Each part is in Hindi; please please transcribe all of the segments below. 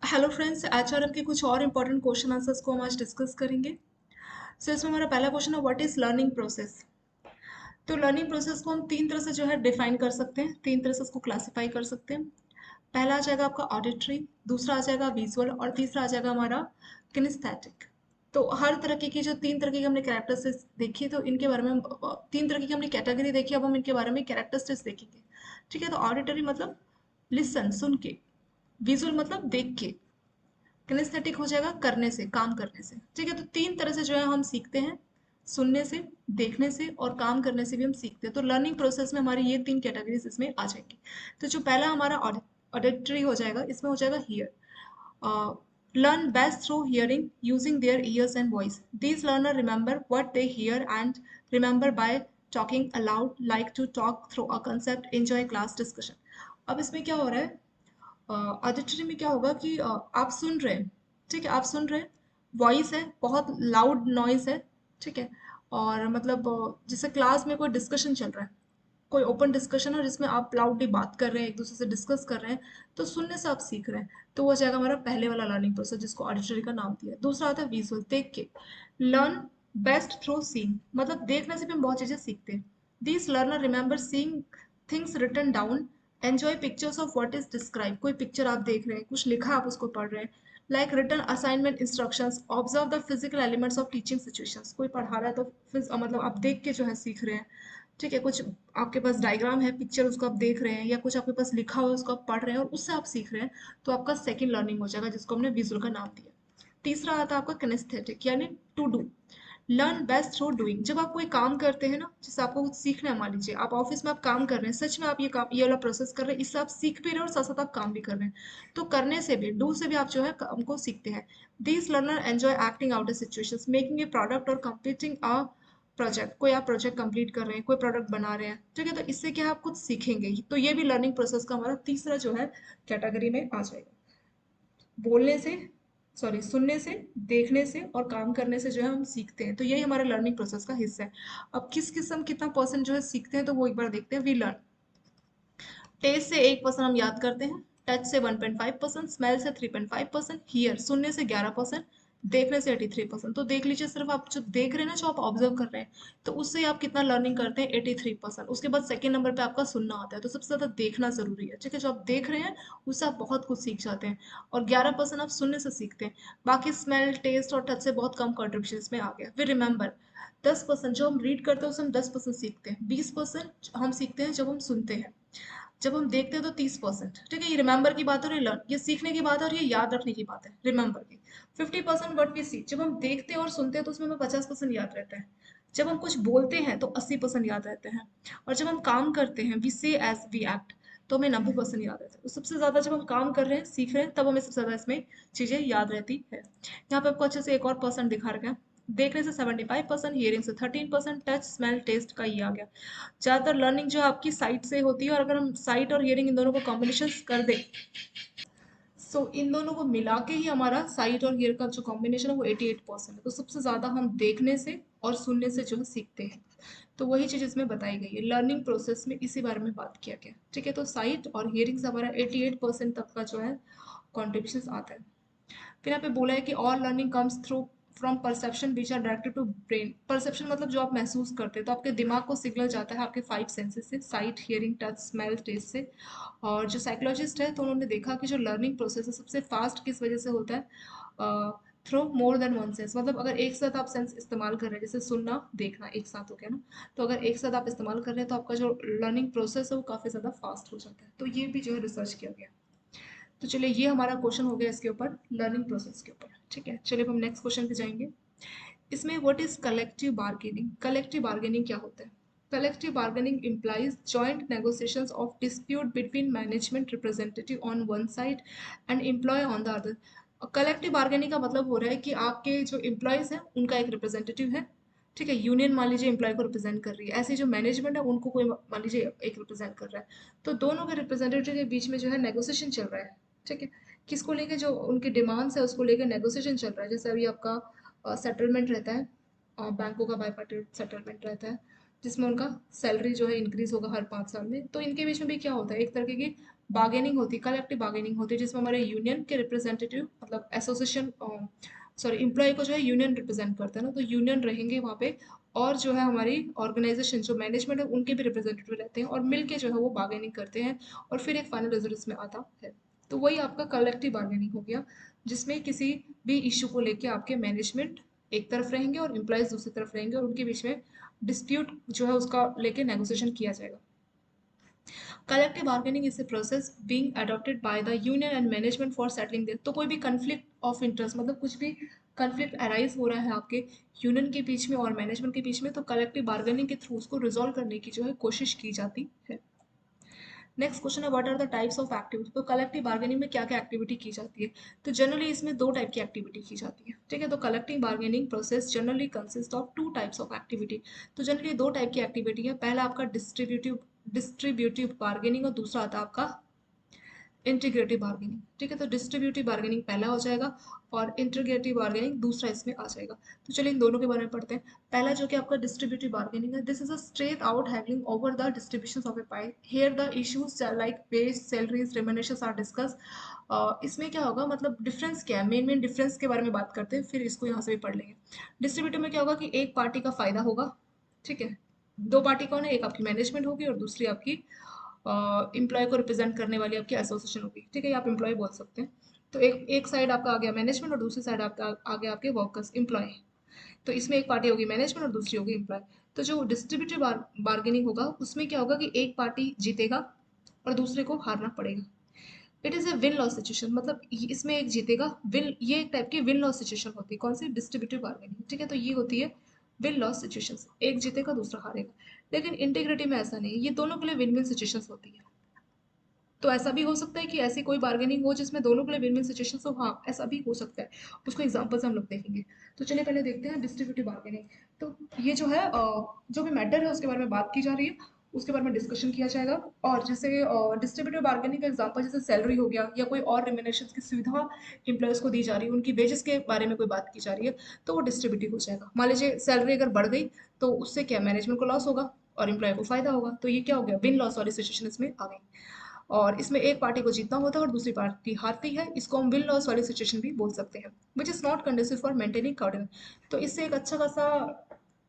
हेलो फ्रेंड्स, एचआरएम के कुछ और इंपॉर्टेंट क्वेश्चन आंसर्स को हम आज डिस्कस करेंगे। इसमें हमारा पहला क्वेश्चन है, व्हाट इज लर्निंग प्रोसेस। तो लर्निंग प्रोसेस को हम तीन तरह से जो है डिफाइन कर सकते हैं, तीन तरह से उसको क्लासिफाई कर सकते हैं। पहला आ जाएगा आपका ऑडिटरी, दूसरा आ जाएगा विजुअल और तीसरा आ जाएगा हमारा किनेस्थेटिक। तो हर तरह की जो तीन तरह की हमने कैरेक्टरिस्टिक्स देखी, तो इनके बारे में तीन तरह की हमने कैटेगरी देखी, अब हम इनके बारे में कैरेक्टरिस्टिक्स देखेंगे। ठीक है, तो ऑडिटरी मतलब लिसन, सुन के। विजुअल मतलब देख के। किनेस्थेटिक हो जाएगा करने से, काम करने से। ठीक है, तो तीन तरह से जो है हम सीखते हैं, सुनने से, देखने से और काम करने से भी हम सीखते हैं। तो लर्निंग प्रोसेस में हमारी ये तीन कैटेगरीज इसमें आ जाएंगी। तो जो पहला हमारा ऑडिटरी हो जाएगा, इसमें हो जाएगा here. learn best through hearing using their ears and voice. These learner remember what they hear and remember by talking aloud, like to talk through a concept, enjoy class discussion. अब इसमें क्या हो रहा है, ऑडिटरी में क्या होगा कि आप सुन रहे हैं। ठीक है, आप सुन रहे हैं, वॉइस है, बहुत लाउड नॉइज है। ठीक है, और मतलब जैसे क्लास में कोई डिस्कशन चल रहा है, कोई ओपन डिस्कशन है जिसमें आप लाउडली बात कर रहे हैं, एक दूसरे से डिस्कस कर रहे हैं, तो सुनने से आप सीख रहे हैं। तो वो हो जाएगा हमारा पहले वाला लर्निंग प्रोसेस, जिसको ऑडिटरी का नाम दिया है। दूसरा आता है विजुअल, देख के। लर्न बेस्ट थ्रू सीइंग, मतलब देखने से भी हम बहुत चीजें सीखते हैं। This learner remember seeing things written down, enjoy pictures of what is describe. कोई पिक्चर आप देख रहे हैं, कुछ लिखा आप उसको पढ़ रहे हैं, like written assignment instructions, observe the physical elements of teaching situations. कोई पढ़ा रहा है तो मतलब आप देख के जो है सीख रहे हैं। ठीक है, कुछ आपके पास डायग्राम है, पिक्चर, उसको आप देख रहे हैं, या कुछ आपके पास लिखा हुआ है उसको आप पढ़ रहे हैं और उससे आप सीख रहे हैं। तो आपका सेकंड लर्निंग हो जाएगा, जिसको हमने विजुअल का नाम दिया। तीसरा आता है आपका किनेस्थेटिक, यानी to do. Learn best through doing. जब आप कोई काम करते हैं ना, जैसे आपको कुछ सीखना है, मान लीजिए आप ऑफिस में आप काम कर रहे हैं, सच में आप ये काम, ये वाला प्रोसेस कर रहे हैं, इससे आप सीख भी रहे हैं और साथ साथ आप काम भी कर रहे हैं। तो करने से भी, डू से भी आप जो है काम को सीखते हैं। This learner enjoy acting out situations, making a product और कंप्लीटिंग अ प्रोजेक्ट। कोई आप प्रोजेक्ट कंप्लीट कर रहे हैं, कोई प्रोडक्ट बना रहे हैं, ठीक है, तो इससे क्या है, आप कुछ सीखेंगे ही। तो ये भी लर्निंग प्रोसेस का हमारा तीसरा जो है कैटेगरी में आ जाएगा। बोलने से, सॉरी, सुनने से, देखने से और काम करने से जो है हम सीखते हैं। तो यही हमारे लर्निंग प्रोसेस का हिस्सा है। अब किस किस्म कितना परसेंट जो है सीखते हैं, तो वो एक बार देखते हैं। वी लर्न, टेस्ट से 1% हम याद करते हैं, टच से 1.5%, स्मेल से 3.5%, हियर सुनने से 11%, देखने से 83%। तो देख लीजिए, सिर्फ आप जो देख रहे हैं ना, जो आप ऑब्जर्व कर रहे हैं, तो उससे आप कितना लर्निंग करते हैं, 83%। उसके बाद सेकंड नंबर पे आपका सुनना आता है। तो सबसे ज्यादा देखना जरूरी है। ठीक है, जो आप देख रहे हैं उससे आप बहुत कुछ सीख जाते हैं, और 11% आप सुनने से सीखते हैं। बाकी स्मेल, टेस्ट और टच से बहुत कम कॉन्ट्रीब्यूशन इसमें आ गया। फिर रिमेंबर, 10% जो हम रीड करते हैं उससे हम 10% सीखते हैं, 20% हम सीखते हैं जब हम सुनते हैं, जब हम देखते हैं तो 30%। ठीक है, ये रिमेंबर की बात है और ये लर्न, ये सीखने की बात है और ये याद रखने की बात है, रिमेंबर की। 50% व्हाट वी सी, जब हम देखते हैं और सुनते हैं तो उसमें हमें 50% याद रहता है। जब हम कुछ बोलते हैं तो 80% याद रहते हैं। और जब हम काम करते हैं, वी से एज वी एक्ट, तो हमें 90% याद रहता है। तो सबसे ज्यादा जब हम काम कर रहे हैं, सीख रहे हैं, तब हमें सबसे ज्यादा इसमें चीजें याद रहती है। यहाँ पे आपको अच्छे से एक और परसेंट दिखा रखा है। देखने से 75%, हियरिंग से 13%, टच स्मेल टेस्ट का ये आ गया। ज़्यादातर लर्निंग जो है आपकी साइट से होती है, और अगर हम साइट और हियरिंग इन दोनों को कॉम्बिनेशन कर दें, सो इन दोनों को मिला के ही हमारा साइट और हियर का जो कॉम्बिनेशन है वो 88% है। तो सबसे ज़्यादा हम देखने से और सुनने से जो है सीखते हैं। तो वही चीज़ इसमें बताई गई है लर्निंग प्रोसेस में, इसी बारे में बात किया गया। ठीक है, तो साइट और हियरिंग से हमारा 88% तक का जो है कॉन्ट्रीब्यूशन आता है। फिर यहाँ पे बोला है कि all learning comes through from perception which are directed to brain. Perception मतलब जो आप महसूस करते हैं, तो आपके दिमाग को सिग्नल जाता है आपके 5 सेंसेस से, sight, hearing, touch, smell, taste से। और जो साइकोलॉजिस्ट है, तो उन्होंने देखा कि जो लर्निंग प्रोसेस है सबसे फास्ट किस वजह से होता है, through more than one sense. मतलब अगर एक साथ आप सेंस इस्तेमाल कर रहे हैं, जैसे सुनना, देखना एक साथ हो गया ना, तो अगर एक साथ आप इस्तेमाल कर रहे हैं तो आपका जो लर्निंग प्रोसेस है वो काफ़ी ज़्यादा फास्ट हो जाता है। तो ये भी जो है रिसर्च किया गया। तो चलिए, ये हमारा क्वेश्चन हो गया इसके ऊपर, लर्निंग प्रोसेस के ऊपर। ठीक है, चलिए अब हम नेक्स्ट क्वेश्चन पे जाएंगे। इसमें what is collective bargaining. Collective bargaining क्या होता है। Collective bargaining implies joint negotiations of dispute between management representative on one side and employee on the other। Collective bargaining का मतलब हो रहा है कि आपके जो एम्प्लॉयज हैं उनका एक रिप्रेजेंटेटिव है। ठीक है, यूनियन मान लीजिए एम्प्लॉय को रिप्रेजेंट कर रही है, ऐसे जो मैनेजमेंट है उनको कोई मान लीजिए एक रिप्रेजेंट कर रहा है। तो दोनों के रिप्रेजेंटेटिव के बीच में जो है नेगोशिएशन चल रहा है। ठीक है, किसको लेके, जो उनकी डिमांड्स है उसको लेकर नेगोशिएशन चल रहा है। जैसे अभी आपका सेटलमेंट रहता है, बैंकों का बाईपार्टी सेटलमेंट रहता है, जिसमें उनका सैलरी जो है इंक्रीज होगा हर 5 साल में। तो इनके बीच में भी क्या होता है, एक तरीके की बार्गेनिंग होती है, कलेक्टिव बार्गेनिंग होती है, जिसमें हमारे यूनियन के रिप्रेजेंटेटिव मतलब एसोसिएशन सॉरी एम्प्लॉय को जो है यूनियन रिप्रेजेंट करता है ना, तो यूनियन रहेंगे वहाँ पे, और जो है हमारी ऑर्गेनाइजेशन जो मैनेजमेंट है उनके भी रिप्रेजेंटेटिव रहते हैं, और मिलके जो है वो बार्गेनिंग करते हैं, और फिर एक फाइनल रिजल्ट इसमें आता है। तो वही आपका कलेक्टिव बार्गेनिंग हो गया, जिसमें किसी भी इशू को लेके आपके मैनेजमेंट एक तरफ रहेंगे और एम्प्लॉयज दूसरी तरफ रहेंगे, और उनके बीच में डिस्प्यूट जो है उसका लेके नेगोशिएशन किया जाएगा। Collective bargaining is a process being adopted by the union and management for settling their. तो कोई भी कंफ्लिक्ट ऑफ इंटरेस्ट मतलब कुछ भी कंफ्लिक्ट अराइज हो रहा है आपके यूनियन के बीच में और मैनेजमेंट के बीच में, तो कलेक्टिव बार्गेनिंग के थ्रू उसको रिजॉल्व करने की जो है कोशिश की जाती है। नेक्स्ट क्वेश्चन है what are the types of activity. तो कलेक्टिव बार्गेनिंग में क्या क्या एक्टिविटी की जाती है। तो जनरली इसमें दो टाइप की एक्टिविटी की जाती है, ठीक है। तो collective bargaining process generally consist of two types of activity. तो जनरली दो टाइप की एक्टिविटी है, पहला आपका डिस्ट्रीब्यूटिव बार्गेनिंग और दूसरा आता है आपका इंटीग्रेटिव बार्गेनिंग, ठीक है। तो डिस्ट्रीब्यूटिव बार्गेनिंग पहला हो जाएगा और इंटीग्रेटिव बार्गेनिंग दूसरा इसमें आ जाएगा। तो चलिए इन दोनों के बारे में पढ़ते हैं। पहला जो कि आपका डिस्ट्रीब्यूटिव बार्गेनिंग है, this is a straight out haggling over the distribution of a pie. Here the issues like wage salaries remunerations are discuss. इसमें क्या होगा, मतलब डिफरेंस क्या है, मेन मेन डिफरेंस के बारे में बात करते हैं, फिर इसको यहाँ से भी पढ़ लेंगे। डिस्ट्रीब्यूटिव में क्या होगा कि एक पार्टी का फायदा होगा, ठीक है। दो पार्टी कौन है, एक आपकी मैनेजमेंट होगी और दूसरी आपकी एम्प्लॉय को रिप्रेजेंट करने वाली आपकी एसोसिएशन होगी, ठीक है। आप एम्प्लॉय बोल सकते हैं। तो एक एक साइड आपका आ गया मैनेजमेंट और दूसरी साइड आपका आ गया आपके वर्कर्स एम्प्लॉय। तो इसमें एक पार्टी होगी मैनेजमेंट और दूसरी होगी एम्प्लॉय। तो जो डिस्ट्रीब्यूटिव बार्गेनिंग होगा उसमें क्या होगा कि एक पार्टी जीतेगा और दूसरे को हारना पड़ेगा। It is a win loss situation, मतलब इसमें एक जीतेगा, विन, ये एक टाइप की विन लॉस सिचुएशन होती है। कौन सी, डिस्ट्रीब्यूटिव बार्गेनिंग, ठीक है। तो ये होती है विन लॉस सिचुएशन, एक जीतेगा दूसरा हारेगा। लेकिन इंटीग्रिटी में ऐसा नहीं है, ये दोनों के लिए विन विन सिचुएशन होती है। तो ऐसा भी हो सकता है कि ऐसी कोई बार्गेनिंग हो जिसमें दोनों के लिए विन विन सिचुएशन हो, हाँ ऐसा भी हो सकता है। उसको एग्जांपल से हम लोग देखेंगे। तो चलिए पहले देखते हैं डिस्ट्रीब्यूटिव बार्गेनिंग। तो ये जो है जो भी मैटर है उसके बारे में बात की जा रही है, उसके बारे में डिस्कशन किया जाएगा। और जैसे डिस्ट्रीब्यूटिव बार्गेनिंग का एग्जांपल जैसे सैलरी हो गया या कोई और रिम्यूनरेशन की सुविधा एम्प्लॉयज को दी जा रही है, उनकी वेजेस के बारे में कोई बात की जा रही है, तो वो डिस्ट्रीब्यूटिव हो जाएगा। मान लीजिए सैलरी अगर बढ़ गई तो उससे क्या मैनेजमेंट को लॉस होगा और एम्प्लॉय को फायदा होगा, तो ये क्या हो गया, विन लॉस वाली सिचुएशन इसमें आ गई। और इसमें एक पार्टी को जीतना होता है और दूसरी पार्टी हारती है, इसको हम विन लॉस वाली सिचुएशन भी बोल सकते हैं, which is not conducive for maintaining coordination. तो इससे एक अच्छा खासा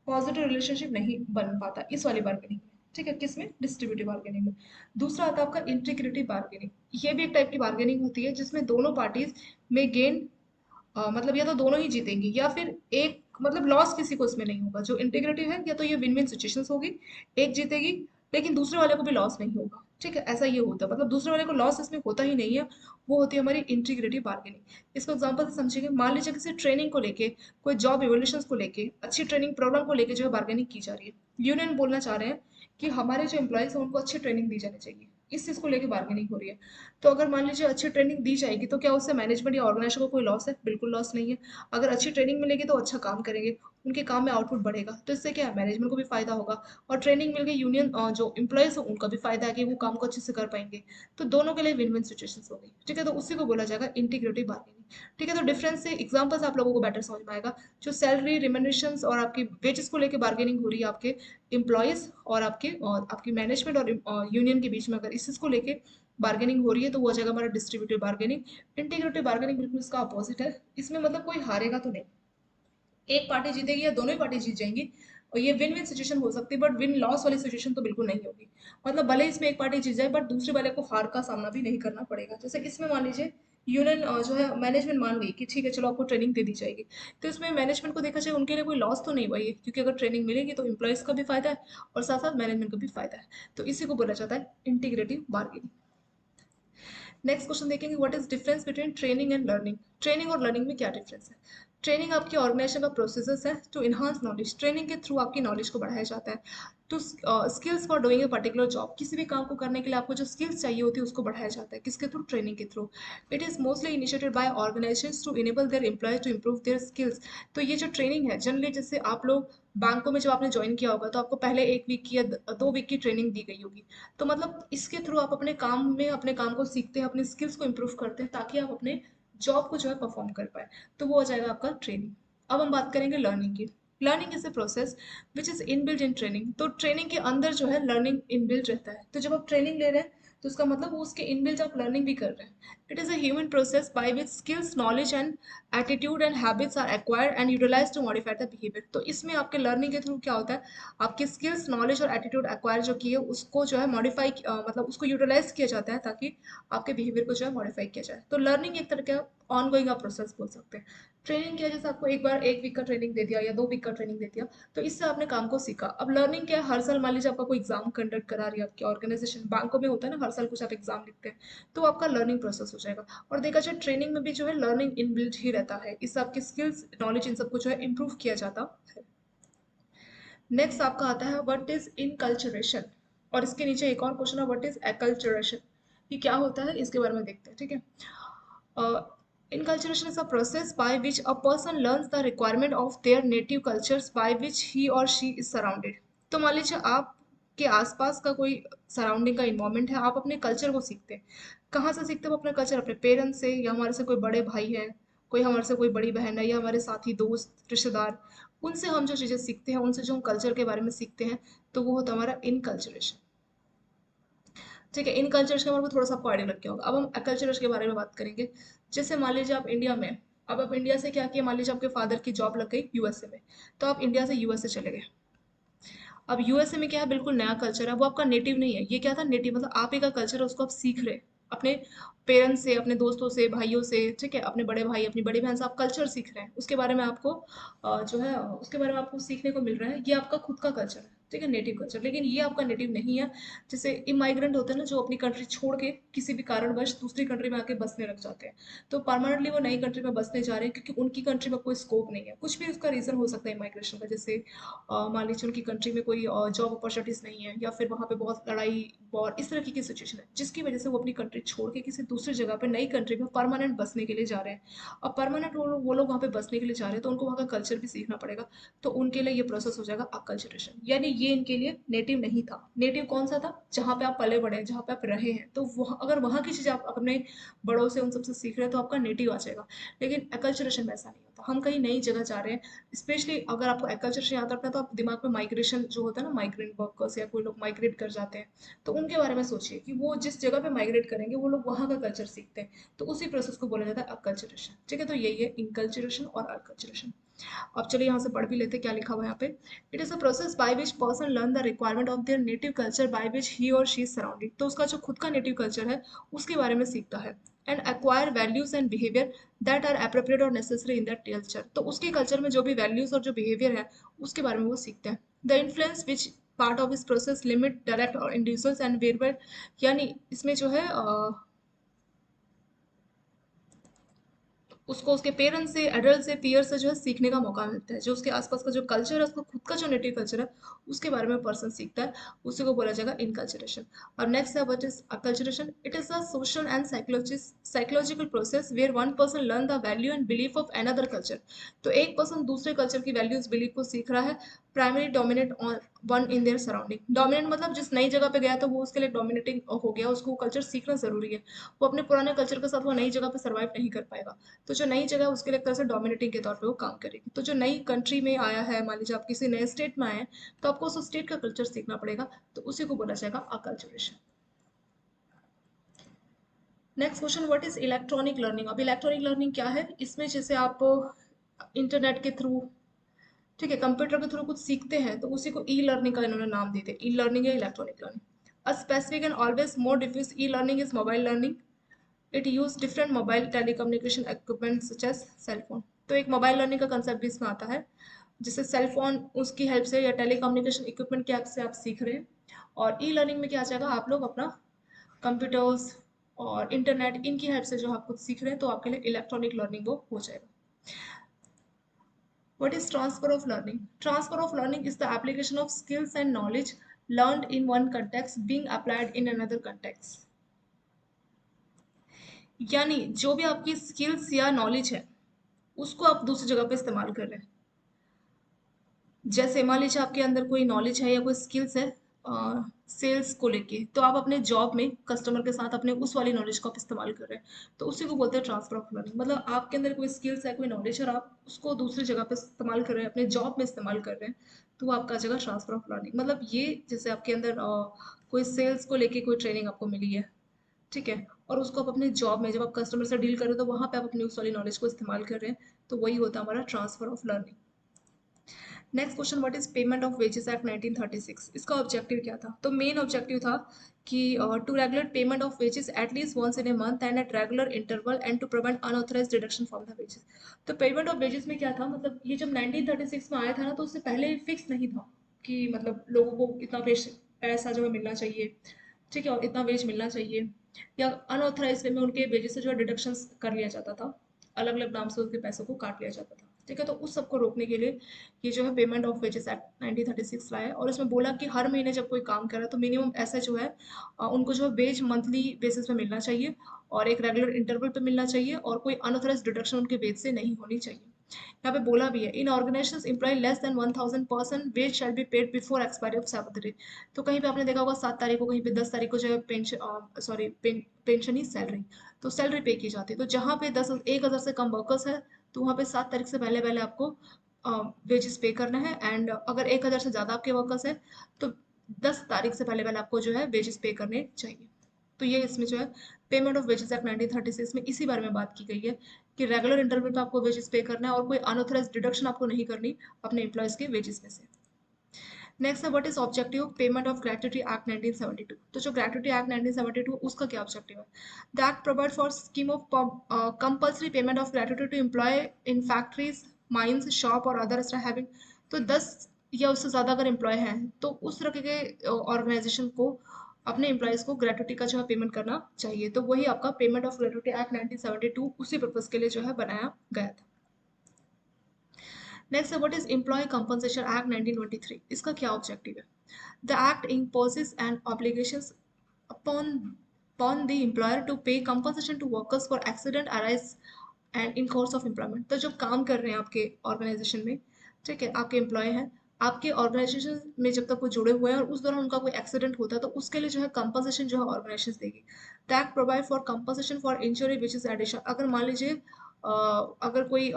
पॉजिटिव रिलेशनशिप नहीं बन पाता इस वाली बार्गेनिंग में, ठीक है। किसमें, डिस्ट्रीब्यूटिव बार्गेनिंग में। दूसरा आता है आपका इंटीग्रेटिव बार्गेनिंग। ये भी एक टाइप की बार्गेनिंग होती है जिसमें दोनों पार्टीज में गेन मतलब या तो दोनों ही जीतेंगी या फिर एक मतलब लॉस किसी को इसमें नहीं होगा। जो इंटीग्रेटिव है या तो ये विन विन सिचुएशंस होगी, एक जीतेगी लेकिन दूसरे वाले को भी लॉस नहीं होगा, ठीक है। ऐसा ये होता है, मतलब दूसरे वाले को लॉस इसमें होता ही नहीं है, वो होती है हमारी इंटीग्रेटिव बार्गेनिंग। इसको एग्जांपल से समझेंगे, मान लीजिए किसी ट्रेनिंग को लेके, कोई जॉब इवोल्यूशंस को लेके, अच्छी ट्रेनिंग प्रोग्राम को लेके जो है बार्गेनिंग की जा रही है। यूनियन बोलना चाह रहे हैं कि हमारे जो एम्प्लॉयज हैं उनको अच्छी ट्रेनिंग दी जानी चाहिए, इस चीज़ को लेके बार्गेनिंग हो रही है। तो अगर मान लीजिए अच्छी ट्रेनिंग दी जाएगी तो क्या उससे मैनेजमेंट या ऑर्गेनाइजेशन को कोई लॉस है, बिल्कुल लॉस नहीं है। अगर अच्छी ट्रेनिंग मिलेगी तो अच्छा काम करेंगे, उनके काम में आउटपुट बढ़ेगा, तो इससे क्या है, मैनेजमेंट को भी फायदा होगा, और ट्रेनिंग मिल गई यूनियन जो एम्प्लॉयज हो उनका भी फायदा है कि वो काम को अच्छे से कर पाएंगे। तो दोनों के लिए विन विन सिचुएशन हो गई, ठीक है। तो उसी को बोला जाएगा इंटीग्रेटिव बार्गेनिंग, ठीक है। तो डिफरेंस से एग्जाम्पल्स आप लोगों को बेटर समझ में आएगा। जो सैलरी रिम्यूनरेशन और आपकी वेजेस को लेकर बार्गेनिंग हो रही है आपके एम्प्लॉयज और आपकी मैनेजमेंट और यूनियन के बीच में, अगर इस चीज को लेके बार्गेनिंग हो रही है तो वो हो जाएगा हमारा डिस्ट्रीब्यूटिव बार्गेनिंग। इंटीग्रेटिव बार्गेनिंग बिल्कुल इसका अपोजिट है, इसमें मतलब कोई हारेगा तो नहीं, एक पार्टी जीतेगी या दोनों ही पार्टी जीत जाएंगी, और ये विन विन सिचुएशन हो सकती है, बट विन लॉस वाली सिचुएशन तो बिल्कुल नहीं होगी। मतलब भले इसमें एक पार्टी जीत जाए बट दूसरे वाले को हार का सामना भी नहीं करना पड़ेगा। जैसे इसमें मान लीजिए यूनियन जो है मैनेजमेंट मान गई कि ठीक है चलो आपको ट्रेनिंग दे दी जाएगी, तो इसमें मैनेजमेंट को देखा जाए उनके लिए कोई लॉस तो नहीं हुआ है, क्योंकि अगर ट्रेनिंग मिलेगी तो एम्प्लॉयज का भी फायदा है और साथ साथ मैनेजमेंट का भी फायदा है। तो इसी को बोला जाता है इंटीग्रेटिव बार्गेनिंग। नेक्स्ट क्वेश्चन देखेंगे, what is difference between training and learning. Training और लर्निंग में क्या डिफरेंस है। ट्रेनिंग आपकी ऑर्गेनाइजेशन का प्रोसेस है टू इन्हांस नॉलेज, ट्रेनिंग के थ्रू आपकी नॉलेज को बढ़ाया जाता है। To skills for doing a particular job, किसी भी काम को करने के लिए आपको जो स्किल्स चाहिए होती है उसको बढ़ाया जाता है, किसके थ्रू, ट्रेनिंग के through. It is mostly initiated by organisations to enable their employees to improve their skills. तो ये जो ट्रेनिंग है जनरली, जैसे आप लोग बैंकों में जब आपने ज्वाइन किया होगा तो आपको पहले 1 वीक की या 2 वीक की ट्रेनिंग दी गई होगी। तो मतलब इसके थ्रू आप अपने काम में अपने काम को सीखते हैं, अपने स्किल्स को इम्प्रूव करते हैं ताकि आप अपने जॉब को जो है परफॉर्म कर पाए। तो वो हो जाएगा आपका ट्रेनिंग। अब हम बात करेंगे लर्निंग की। Learning is a process which is inbuilt in training. तो ट्रेनिंग के अंदर जो है लर्निंग इनबिल्ट रहता है। तो जब आप ट्रेनिंग ले रहे हैं तो उसका मतलब वो उसके इनबिल्ट आप लर्निंग भी कर रहे हैं। It is a human process by which skills knowledge and attitude and habits are acquired and utilise to modify the behaviour. तो इसमें आपके लर्निंग के थ्रू क्या होता है, आपकी स्किल्स नॉलेज और एटीट्यूड एक्वायर जो की है उसको जो है मॉडिफाई मतलब उसको यूटिलाइज किया जाता है ताकि आपके बिहेवियर को जो है मॉडिफाई किया जाए। तो लर्निंग एक तरह का ऑन गोइंग आप प्रोसेस बोल सकते हैं। ट्रेनिंग क्या है, जैसे आपको एक बार 1 वीक का ट्रेनिंग दे दिया या 2 वीक का ट्रेनिंग दे दिया, तो इससे आपने काम को सीखा। अब लर्निंग क्या है, हर साल मान लीजिए आपका कोई एग्जाम कंडक्ट करा रही है आपकी ऑर्गेनाइजेशन, बैंकों में होता है ना, हर साल कुछ आप एग्जाम लिखते हैं, तो आपका लर्निंग प्रोसेस हो जाएगा। और देखा जाए ट्रेनिंग में भी जो है लर्निंग इनबिल्ट ही रहता है, इससे आपकी स्किल्स नॉलेज इन सबको जो है इंप्रूव किया जाता है। नेक्स्ट आपका आता है व्हाट इज इनकल्चरेशन, और इसके नीचे एक और क्वेश्चन है व्हाट इज एक्लचरेशन। ये क्या होता है इसके बारे में देखते हैं, ठीक है। Inculturation is a process by which a person learns the requirement of their native cultures by which he or she is surrounded। तो मान लीजिए आपके आसपास का कोई सराउंडिंग का इन्वायरमेंट है, आप अपने कल्चर को सीखते हैं। कहाँ से सीखते हो अपना कल्चर? अपने पेरेंट्स से, या हमारे से कोई बड़े भाई है, कोई हमारे से कोई बड़ी बहन है, या हमारे साथी दोस्त रिश्तेदार, उनसे हम जो चीज़ें सीखते हैं, उनसे जो हम कल्चर के बारे में सीखते हैं, तो वो होता है हमारा इनकल्चरेशन। ठीक है, इन कल्चर्स के बारे में थोड़ा सा आपको आइडिया लग गया होगा। अब हम कल्चर्स के बारे में बात करेंगे। जैसे मान लीजिए आप इंडिया में, अब आप इंडिया से क्या किया, मान लीजिए आपके फादर की जॉब लग गई यूएसए में, तो आप इंडिया से यूएसए चले गए। अब यूएसए में क्या है, बिल्कुल नया कल्चर है, वो आपका नेटिव नहीं है। ये क्या था, नेटिव मतलब आप ही का कल्चर है, उसको आप सीख रहे हैं अपने पेरेंट्स से, अपने दोस्तों से, भाइयों से, ठीक है, अपने बड़े भाई अपनी बड़ी बहन से आप कल्चर सीख रहे हैं, उसके बारे में आपको जो है उसके बारे में आपको सीखने को मिल रहा है। ये आपका खुद का कल्चर है, ठीक है, नेटिव कल्चर। लेकिन ये आपका नेटिव नहीं है। जैसे इमाइग्रेंट होते हैं ना, जो अपनी कंट्री छोड़ के किसी भी कारणवश दूसरी कंट्री में आके बसने लग जाते हैं, तो परमानेंटली वो नई कंट्री में बसने जा रहे हैं क्योंकि उनकी कंट्री में कोई स्कोप नहीं है। कुछ भी उसका रीज़न हो सकता है इमाइग्रेशन का, जैसे मान लीजिए उनकी कंट्री में कोई जॉब अपॉर्चुनिटीज़ नहीं है, या फिर वहाँ पे बहुत लड़ाई वॉर इस तरह की सिचुएशन है, जिसकी वजह से वो अपनी कंट्री छोड़ के किसी दूसरी जगह पे नई कंट्री में परमानेंट बसने के लिए जा रहे हैं। अब परमानेंट वो लोग वहाँ पे बसने के लिए जा रहे हैं, तो उनको वहाँ का कल्चर भी सीखना पड़ेगा। तो उनके लिए ये प्रोसेस हो जाएगा अकल्चरेशन, यानी ये इनके लिए नेटिव नहीं था। नेटिव कौन सा था, जहाँ पे आप पले बड़े हैं, जहाँ पे आप रहे हैं, तो वहाँ अगर वहाँ की चीज़ें आप अपने बड़ों से उन सबसे सीख रहे हैं तो आपका नेटिव आ जाएगा। लेकिन अकल्चरेशन में ऐसा नहीं होता। हम कहीं नई जगह जा रहे हैं, स्पेशली अगर आपको एग्रीकल्चर याद रखना है, तो आप दिमाग में माइग्रेशन जो होता है ना, माइग्रेंट वर्कर्स या कोई लोग माइग्रेट कर जाते हैं, तो उनके बारे में सोचिए कि वो जिस जगह पे माइग्रेट करेंगे वो लोग वहाँ का कल्चर सीखते हैं, तो उसी प्रोसेस को बोला जाता है अकल्चरेशन। ठीक है, तो यही है इनकल्चरेशन और अकल्चरेशन। अब चलिए यहाँ से पढ़ भी लेते हैं क्या लिखा हुआ है यहाँ पे। It is a process by which person learn the requirement of their native culture by which he और शी इज सराउंडेड। तो उसका जो खुद का नेटिव कल्चर है उसके बारे में सीखता है। And acquire values and behaviour that are appropriate और नेसेसरी इन दैट कल्चर। तो उसके कल्चर में जो भी वैल्यूज और जो बिहेवियर है उसके बारे में वो सीखते हैं। The influence which part of इस प्रोसेस लिमिट डायरेक्ट और इंडिविजुअल्स एंड वेरवर, यानी इसमें जो है उसको उसके पेरेंट्स से, एडल्ट से, पीयर से जो है सीखने का मौका मिलता है। जो उसके आसपास का जो कल्चर है, उसका खुद का जो नेटिव कल्चर है उसके बारे में पर्सन सीखता है, उसी को बोला जाएगा इनकल्चरेशन। और नेक्स्ट है what is acculturation. It is a social and psychological process where one person learn the value and belief of another culture. तो एक पर्सन दूसरे कल्चर की वैल्यूज बिलीफ को सीख रहा है, primary dominate on one in their surrounding. Dominate मतलब जिस नई जगह पे गया तो वो उसके लिए डोमिनेटिंग हो गया, उसको कल्चर सीखना जरूरी है। वो अपने पुराने कल्चर के साथ वो नई जगह पे सर्वाइव नहीं कर पाएगा। तो जो नई जगह है उसके लिए एक तरह से डोमिनेटिंग के तौर पे वो काम करेगी। तो जो नई कंट्री में आया है, मान लीजिए आप किसी नए स्टेट में आए हैं, तो आपको उस स्टेट का कल्चर सीखना पड़ेगा, तो उसी को बोला जाएगा acculturation. Next question, what is electronic learning. अब इलेक्ट्रॉनिक लर्निंग क्या है, इसमें जैसे आप इंटरनेट के थ्रू, ठीक है, कंप्यूटर के थ्रू कुछ सीखते हैं, तो उसी को ई लर्निंग का इन्होंने नाम दिए थे, ई लर्निंग या electronic learning. A specific and always more diffuse e learning is mobile learning. It use different mobile telecommunication equipment such as cell phone. तो एक मोबाइल लर्निंग का कंसेप्ट भी इसमें आता है, जिससे सेल फोन उसकी हेल्प से या टेलीकम्युनिकेशन इक्विपमेंट की हेल्प से आप सीख रहे हैं। और ई लर्निंग में क्या आ जाएगा, आप लोग अपना कंप्यूटर्स और इंटरनेट इनकी हेल्प से जो आप कुछ सीख रहे हैं, तो आपके लिए इलेक्ट्रॉनिक लर्निंग वो हो जाएगा। What is transfer of learning? Transfer of learning is the application of skills and knowledge learned in one context being applied in another context. यानी जो भी आपकी स्किल्स या नॉलेज है उसको आप दूसरी जगह पे इस्तेमाल कर रहे हैं। जैसे मान लीजिए आपके अंदर कोई नॉलेज है या कोई स्किल्स है, सेल्स को लेके, तो आप अपने जॉब में कस्टमर के साथ अपने उस वाली नॉलेज को आप इस्तेमाल कर रहे हैं, तो उसी को बोलते हैं ट्रांसफर ऑफ लर्निंग। मतलब आपके अंदर कोई स्किल्स है, कोई नॉलेज है, और आप उसको दूसरी जगह पे इस्तेमाल कर रहे हैं, अपने जॉब में इस्तेमाल कर रहे हैं, तो वो आपका आ जाएगा ट्रांसफर ऑफ लर्निंग। मतलब ये जैसे आपके अंदर कोई सेल्स को लेके कोई ट्रेनिंग आपको मिली है, ठीक है, और उसको आप अपने जॉब में जब आप कस्टमर से डील कर रहे हो, तो वहाँ पे आप अपनी उस वाली नॉलेज को इस्तेमाल कर रहे हैं, तो वही होता है हमारा transfer of learning. Next question, what is payment of wages act 1936? इसका ऑब्जेक्टिव क्या था? तो मेन ऑब्जेक्टिव था कि to regulate payment of wages at least once in a month and at regular interval and to prevent unauthorised deduction from the wages. तो पेमेंट ऑफ वेजेस में क्या था, मतलब ये जब 1936 में आया था ना, तो उससे पहले फिक्स नहीं था कि मतलब लोगों को इतना पैसा जो है मिलना चाहिए, ठीक है, और इतना वेज मिलना चाहिए, या अनऑथराइज वे में उनके वेजेस से जो है डिडक्शंस कर लिया जाता था, अलग अलग नाम से उनके पैसों को काट लिया जाता था, ठीक है। तो उस सबको रोकने के लिए ये जो है पेमेंट ऑफ वेजेस एक्ट 1936 लाया, और इसमें बोला कि हर महीने जब कोई काम कर रहा है तो मिनिमम ऐसा जो है उनको जो है वेज मंथली बेसिस पे मिलना चाहिए, और एक रेगुलर इंटरवल पे मिलना चाहिए, और कोई अनऑथराइज डिडक्शन उनके वेज से नहीं होनी चाहिए। यहाँ पे बोला भी है, in organisations employ less than 1000 person wage shall be paid before expiry of 7th day. तो कहीं पे आपने देखा होगा 7 तारीख को, कहीं पे 10 तारीख को जो है पेंशन, सॉरी पेंशन ही सैलरी, तो सैलरी पे की जाती है। तो जहाँ पे 1,000 से कम वर्कर्स है, तो वहाँ पे 7 तारीख से पहले पहले आपको वेजेस पे करना है, एंड अगर 1,000 से ज़्यादा आपके वर्कर्स है, तो 10 तारीख से पहले पहले आपको जो है वेजेस पे करने चाहिए। तो ये इसमें जो है पेमेंट ऑफ वेजेस एक्ट 1936 में इसी बारे में बात की गई है कि रेगुलर इंटरवल पे आपको वेजेस पे करना है, और कोई अनऑथराइज डिडक्शन आपको नहीं करनी अपने एम्प्लॉयज के वेजेस में से। नेक्स्ट है, what is objective of payment of gratuity act 1972? तो जो ग्रेट्युटी एक्ट 1972 उसका क्या ऑब्जेक्टिव है? The act provide for scheme of compulsory payment of gratuity to employ in factories, mines, shop और अदर हैविंग। तो 10 या उससे ज़्यादा अगर एम्प्लॉय हैं, तो उस तरह के ऑर्गेनाइजेशन को अपने एम्प्लॉयज़ को ग्रेट्युटी का जो है पेमेंट करना चाहिए। तो वही आपका पेमेंट ऑफ ग्रेट्युटी एक्ट 1972 उसी पर्पज़ के लिए जो है बनाया गया था। नेक्स्ट है, what is employ compensation act 1923? इसका क्या ऑब्जेक्टिव है? The act imposes an obligations upon upon the employer to pay compensation to workers for accident arise and in course of employment। तो जो काम कर रहे हैं आपके ऑर्गेनाइजेशन में, ठीक है, आपके एम्प्लॉय हैं, आपके ऑर्गेनाइजेशन में जब तक वो जुड़े हुए हैं और उस दौरान उनका कोई एक्सीडेंट होता है, तो उसके लिए जो है कंपनसेशन जो है ऑर्गेनाइजेशन देगी। The act provide for compensation for injury which is addition. अगर मान लीजिए अगर कोई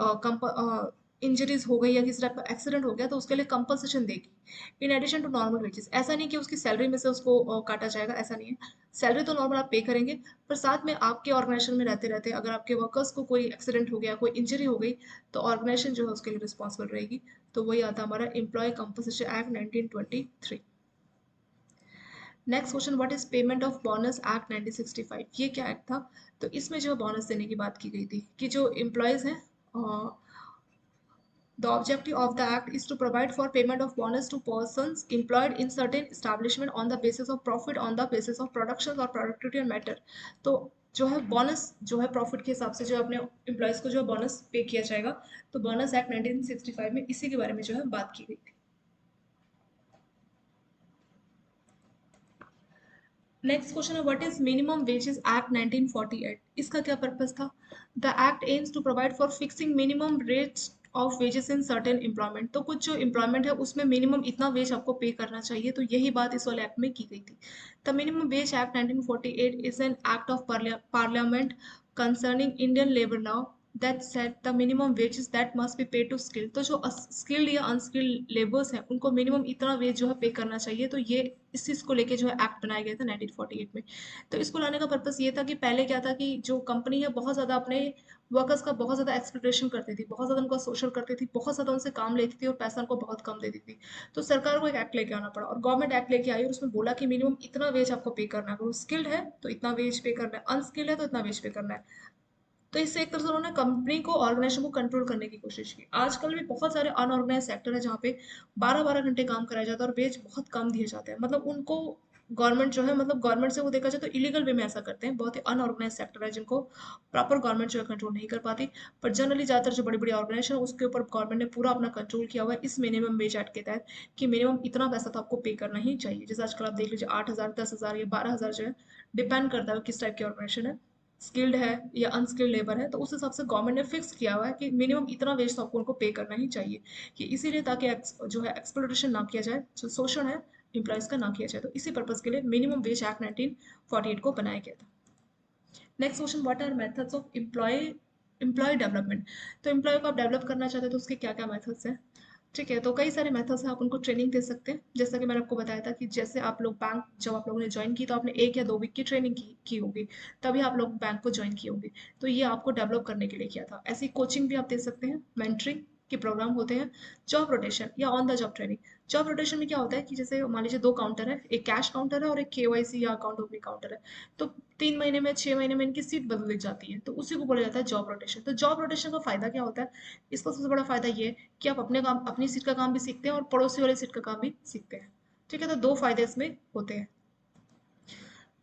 इंजरीज हो गई या किसी टाइप का एक्सीडेंट हो गया, तो उसके लिए कंपनसेशन देगी in addition to normal wages. ऐसा नहीं कि उसकी सैलरी में से उसको काटा जाएगा, ऐसा नहीं है। सैलरी तो नॉर्मल आप पे करेंगे, पर साथ में आपके ऑर्गेनाइजेशन में रहते रहते अगर आपके वर्कर्स को कोई एक्सीडेंट हो गया, कोई इंजरी हो गई, तो ऑर्गेनाइजेशन जो है उसके लिए रिस्पॉन्सिबल रहेगी। तो वही आता है हमारा employ compensation act 1923। Next question, what is payment of bonus act 1965? ये क्या एक्ट था? तो इसमें जो बोनस देने की बात की गई थी कि जो एम्प्लॉयज़ हैं, the objective of the act is to provide for payment of bonus to persons employed in certain establishment on the basis of profit, on the basis of production or productivity and matter। तो जो है बोनस जो है प्रॉफिट के हिसाब से जो अपने एम्प्लॉयज़ को जो है बोनस पे किया जाएगा। तो बोनस एक्ट 1965 में इसी के बारे में जो है बात की गई थी। नेक्स्ट क्वेश्चन है, what is minimum wages act 1948? इसका क्या पर्पस था? The act aims to provide for fixing minimum rates of wages in certain employment. तो कुछ जो एम्प्लॉयमेंट है उसमें मिनिमम इतना वेज आपको पे करना चाहिए, तो यही बात इस वाले एक्ट में की गई थी। The minimum wage act 1948 is an act of parliament concerning Indian labour law that set the minimum wages that must be paid to skilled. तो जो स्किल्ड या अनस्किल्ड लेबर्स हैं उनको मिनिमम इतना वेज जो है पे करना चाहिए। तो ये इस चीज़ को लेके जो है एक्ट बनाया गया था 1948 में। तो इसको लाने का पर्पस ये था कि पहले क्या था कि जो कंपनी है बहुत ज़्यादा अपने वर्कर्स का बहुत ज़्यादा एक्सप्लॉयटेशन करती थी, बहुत ज़्यादा उनका शोषण करती थी, बहुत ज़्यादा उनसे काम लेती थी और पैसा उनको बहुत कम देती थी। तो सरकार को एक एक्ट लेके आना पड़ा, और गवर्नमेंट एक्ट लेके आई और उसमें बोला कि मिनिमम इतना वेज आपको पे करना है। अगर वो स्किल्ड है तो इतना वेज पे करना है, अनस्किल्ड है तो इतना वेज पे करना है। तो इससे एक तरह से उन्होंने कंपनी को, ऑर्गेनाइजेशन को कंट्रोल करने की कोशिश की। आजकल भी बहुत सारे अनऑर्गेनाइज सेक्टर है जहाँ पे 12-12 घंटे काम कराया जाता है और वेज बहुत कम दिए जाते हैं। मतलब उनको गवर्नमेंट जो है, मतलब गवर्नमेंट से वो देखा जाए तो इलीगल वे में ऐसा करते हैं। बहुत ही अनऑर्गेनाइज सेक्टर है जिनको प्रॉपर गवर्नमेंट जो है कंट्रोल नहीं कर पाती। पर जनरली ज़्यादातर जो बड़ी बड़ी ऑर्गेनाइजेशन है उसके ऊपर गवर्नमेंट ने पूरा अपना कंट्रोल किया हुआ है इस मिनिमम वेज एक्ट के तहत, कि मिनिमम इतना पैसा तो आपको पे करना ही चाहिए। जैसे आजकल आप देख लीजिए 8,000, 10,000 या 12,000 जो है, डिपेंड करता है किस टाइप की ऑर्गेनाइजेशन है, स्किल्ड है या अनस्किल्ड लेबर है। तो उस हिसाब से गवर्नमेंट ने फिक्स किया हुआ है कि मिनिमम इतना वेज तो आपको उनको पे करना ही चाहिए, कि इसीलिए ताकि जो है एक्सप्लोटेशन ना किया जाए, जो शोषण है एम्प्लॉयज़ का ना किया जाए। तो इसी पर्पज़ के लिए मिनिमम वेज एक्ट 1948 को बनाया गया था। Next question, what are methods of employ development. तो एम्प्लॉय को आप डेवलप करना चाहते हैं तो उसके क्या क्या मेथड्स हैं। ठीक है, तो कई सारे मेथड्स हैं, आप उनको ट्रेनिंग दे सकते हैं। जैसा कि मैंने आपको बताया था कि जैसे आप लोग बैंक जब आप लोगों ने ज्वाइन की तो आपने 1 या 2 वीक की ट्रेनिंग की होगी, तभी आप लोग बैंक को ज्वाइन किए होंगे। तो ये आपको डेवलप करने के लिए किया था। ऐसी कोचिंग भी आप दे सकते हैं, मेंटरिंग के प्रोग्राम होते हैं, जॉब रोटेशन या on the job training. Job rotation में क्या होता है कि जैसे मान लीजिए 2 काउंटर है, एक कैश काउंटर है और एक केवाईसी या अकाउंट ओपनिंग काउंटर है। तो 3 महीने में 6 महीने में इनकी सीट बदल जाती है, तो उसी को बोला जाता है जॉब रोटेशन। तो जॉब रोटेशन का फायदा क्या होता है, इसका सबसे बड़ा फायदा ये है कि आप अपने काम अपनी सीट का काम भी सीखते हैं और पड़ोसी वाले सीट का काम भी सीखते हैं। ठीक है, तो 2 फायदे इसमें होते हैं।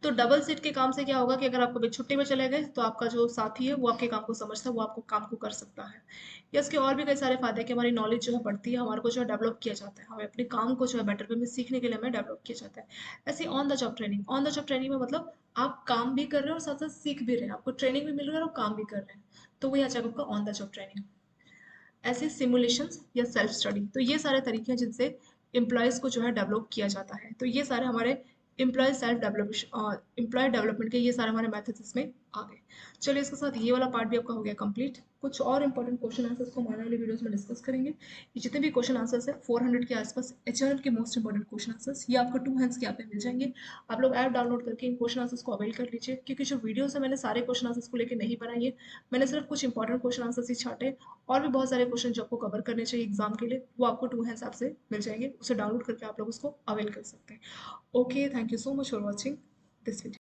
तो डबल सीट के काम से क्या होगा कि अगर आप कभी छुट्टी में चले गए तो आपका जो साथी है वो आपके काम को समझता है, वो आपको काम को कर सकता है। या इसके और भी कई सारे फायदे हैं कि हमारी नॉलेज जो है बढ़ती है, हमारे को जो है डेवलप किया जाता है, हमें अपने काम को जो है बेटर वे में सीखने के लिए हमें डेवलप किया जाता है। ऐसे on the job training, on the job training में मतलब आप काम भी कर रहे हैं और साथ साथ सीख भी रहे हैं, आपको ट्रेनिंग भी मिल रहा है और काम भी कर रहे हैं, तो वही आ जाएगा आपका ऑन द जॉब ट्रेनिंग। ऐसे सिमुलेशंस या सेल्फ स्टडी, तो ये सारे तरीके हैं जिनसे एम्प्लॉयज़ को जो है डेवलप किया जाता है। तो ये सारे हमारे एम्प्लॉय डेवलपमेंट के ये सारे हमारे मेथड्स इसमें आ गए। चलिए, इसके साथ ये वाला पार्ट भी आपका हो गया कंप्लीट। कुछ और इंपॉर्टेंट क्वेश्चन आंसर्स को हमारे वाले वीडियोस में डिस्कस करेंगे। ये जितने भी क्वेश्चन आंसर्स है 400 के आसपास एचआरएम के मोस्ट इंपॉर्टेंट क्वेश्चन आंसर्स, ये आपको 2 हैंड्स के यहाँ पे मिल जाएंगे। आप लोग ऐप डाउनलोड करके इन क्वेश्चन आंसर्स को अवेल कर लीजिए, क्योंकि जो वीडियोस है मैंने सारे क्वेश्चन आंसर्स को लेकर नहीं बनाई है, मैंने सिर्फ कुछ इंपॉर्टेंट क्वेश्चन आंसर्स ही छाटे। और भी बहुत सारे क्वेश्चन जो आपको कवर करने चाहिए एग्जाम के लिए, वो आपको 2 हैंड्स ऐप से मिल जाएंगे, उसे डाउनलोड करके आप लोग उसको अवेल कर सकते हैं। Okay, thank you so much for watching this video.